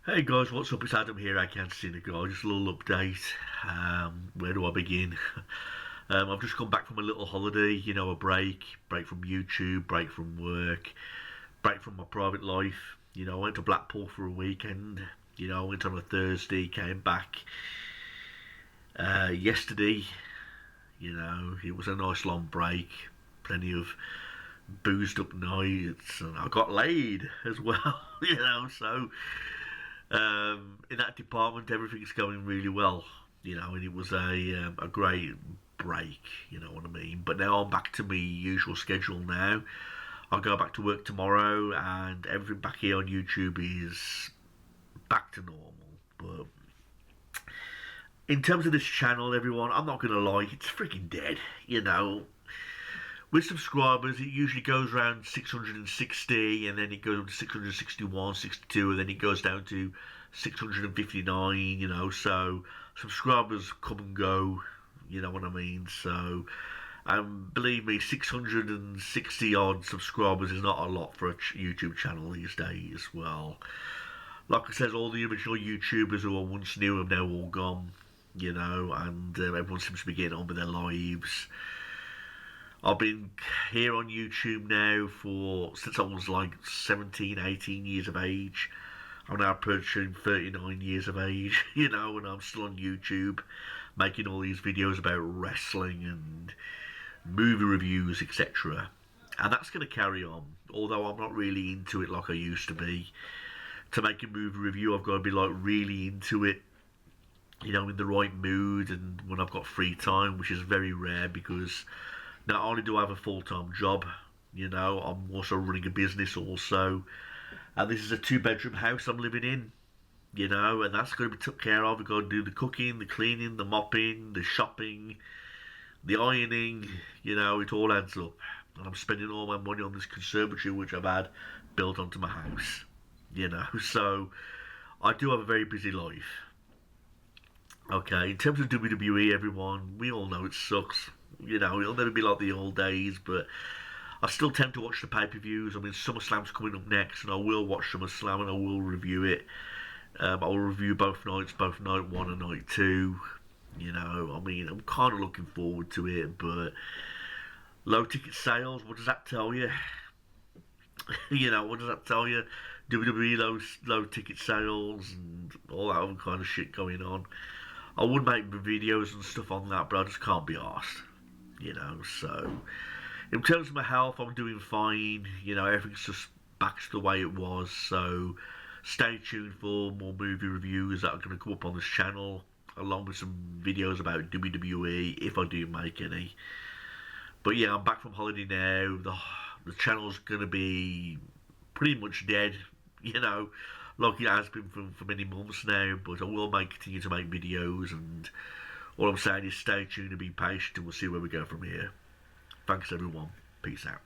Hey guys, what's up? It's Adam here. I can't see the guy. Just a little update. Where do I begin? I've just come back from a little holiday. A break from YouTube, break from work, break from my private life. I went to Blackpool for a weekend. I went on a Thursday, came back yesterday. It was a nice long break, plenty of boozed up nights, and I got laid as well. So in that department, everything's going really well. And it was a great break. You know what I mean. But now I'm back to my usual schedule now. I'll go back to work tomorrow, and everything back here on YouTube is back to normal. But in terms of this channel, everyone, I'm not gonna lie, it's freaking dead. With subscribers, it usually goes around 660, and then it goes up to 661, 62, and then it goes down to 659. So subscribers come and go. You know what I mean? So, believe me, 660 odd subscribers is not a lot for a YouTube channel these days. Well, like I said, all the original YouTubers who were once new have now all gone. And everyone seems to be getting on with their lives. I've been here on YouTube now since I was like 17, 18 years of age. I'm now approaching 39 years of age, and I'm still on YouTube making all these videos about wrestling and movie reviews, etc. And that's going to carry on, although I'm not really into it like I used to be. To make a movie review, I've got to be like really into it, in the right mood, and when I've got free time, which is very rare because not only do I have a full-time job, I'm also running a business also. And this is a two-bedroom house I'm living in, and that's going to be took care of. We've got to do the cooking, the cleaning, the mopping, the shopping, the ironing, it all adds up. And I'm spending all my money on this conservatory which I've had built onto my house, So I do have a very busy life. Okay, in terms of WWE, everyone, we all know it sucks. It'll never be like the old days, but I still tend to watch the pay-per-views. I mean, SummerSlam's coming up next, and I will watch SummerSlam and I will review it. I will review both nights, both night one and night two. I'm kind of looking forward to it, but low ticket sales, what does that tell you? What does that tell you? WWE low ticket sales and all that other kind of shit going on. I would make videos and stuff on that, but I just can't be arsed. So in terms of my health, I'm doing fine. Everything's just back to the way it was. So stay tuned for more movie reviews that are going to come up on this channel, along with some videos about WWE, if I do make any. But yeah, I'm back from holiday now. The channel's going to be pretty much dead, like it has been for many months now. But I will continue to make videos, and all I'm saying is stay tuned and be patient, and we'll see where we go from here. Thanks everyone. Peace out.